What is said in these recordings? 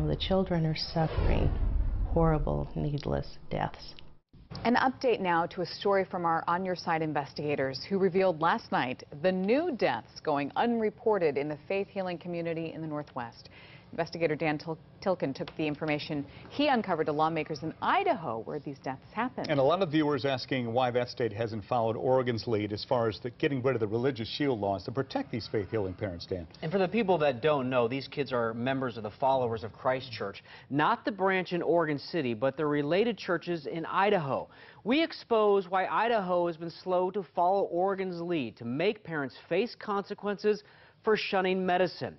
the children are suffering horrible, needless deaths. An update now to a story from our On Your Side investigators who revealed last night the new deaths going unreported in the faith healing community in the Northwest. Investigator Dan Tilken took the information he uncovered to lawmakers in Idaho where these deaths happened. And a lot of viewers asking why that state hasn't followed Oregon's lead as far as getting rid of the religious shield laws to protect these faith healing parents, Dan. And for the people that don't know, these kids are members of the Followers of Christ Church, not the branch in Oregon City, but the related churches in Idaho. We expose why Idaho has been slow to follow Oregon's lead to make parents face consequences for shunning medicine.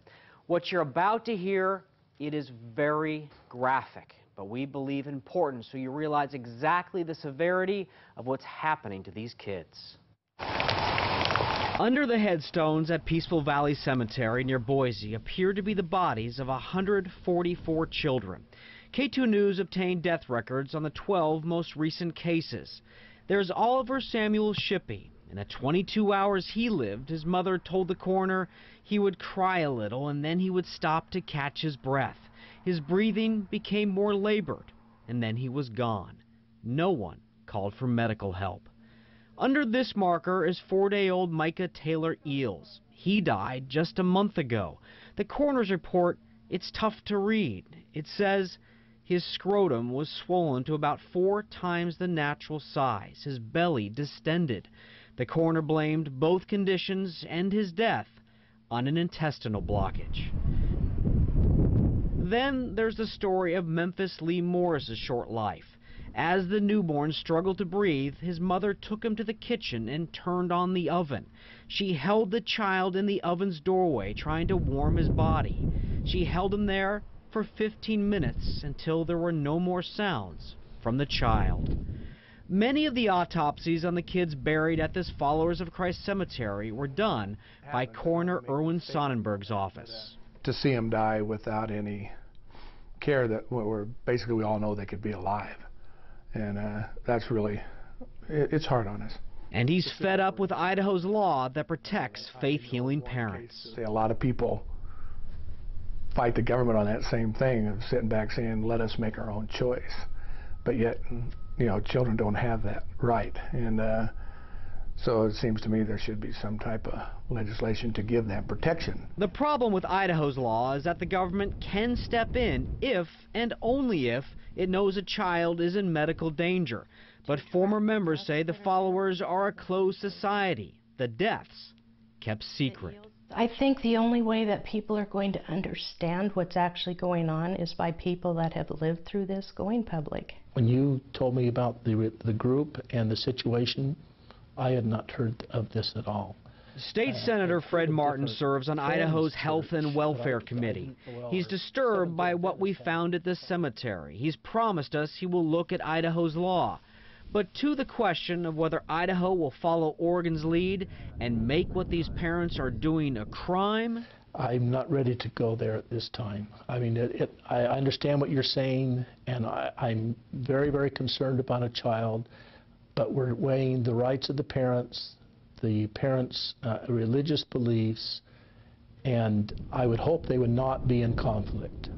What you're about to hear, it is very graphic, but we believe important so you realize exactly the severity of what's happening to these kids. Under the headstones at Peaceful Valley Cemetery near Boise appear to be the bodies of 144 children. K2 News obtained death records on the 12 most recent cases. There's Oliver Samuel Shippey. In the 22 hours he lived, his mother told the coroner he would cry a little and then he would stop to catch his breath. His breathing became more labored, and then he was gone. No one called for medical help. Under this marker is 4-day-old Micah Taylor Eels. He died just a month ago. The coroner's report, it's tough to read. It says his scrotum was swollen to about 4 times the natural size, his belly distended. The coroner blamed both conditions and his death on an intestinal blockage. Then there's the story of Memphis Lee Morris's short life. As the newborn struggled to breathe, his mother took him to the kitchen and turned on the oven. She held the child in the oven's doorway, trying to warm his body. She held him there for 15 minutes until there were no more sounds from the child. Many of the autopsies on the kids buried at this Followers of Christ cemetery were done by Coroner Erwin Sonnenberg's office. To see them die without any care, that basically we all know they could be alive. And that's really, it's hard on us. And he's fed up with Idaho's law that protects faith-healing parents. A lot of people fight the government on that same thing of sitting back saying, let us make our own choice. But yet, you know, children don't have that right. And so it seems to me there should be some type of legislation to give them protection. The problem with Idaho's law is that the government can step in if and only if it knows a child is in medical danger. But former members say the Followers are a closed society. The deaths kept secret. I think the only way that people are going to understand what's actually going on is by people that have lived through this going public. When you told me about the group and the situation, I had not heard of this at all. State Senator Fred Martin serves on Idaho's Health and Welfare Committee. He's disturbed by what we found at the cemetery. He's promised us he will look at Idaho's law. But to the question of whether Idaho will follow Oregon's lead and make what these parents are doing a crime, I'm not ready to go there at this time. I mean, I understand what you're saying, and I'm very, very concerned about a child, but we're weighing the rights of the parents' religious beliefs, and I would hope they would not be in conflict.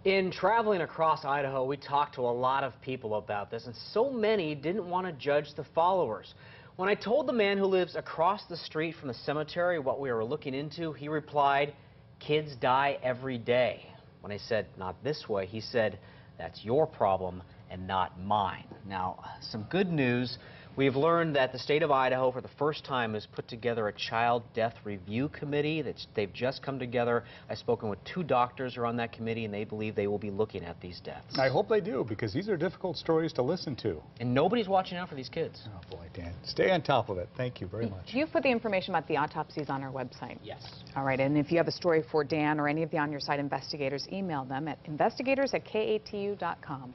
in traveling across Idaho, we talked to a lot of people about this, and so many didn't want to judge the followers. When I told the man who lives across the street from the cemetery what we were looking into, he replied, "Kids die every day." When I said, "Not this way," he said, "That's your problem and not mine." Now, some good news. We've learned that the state of Idaho, for the first time, has put together a child death review committee. They've just come together. I've spoken with 2 doctors who are on that committee, and they believe they will be looking at these deaths. I hope they do, because these are difficult stories to listen to. And nobody's watching out for these kids. Oh, boy, Dan. Stay on top of it. Thank you very much. You've put the information about the autopsies on our website. Yes. All right, and if you have a story for Dan or any of the On Your Side investigators, email them at investigators@katu.com.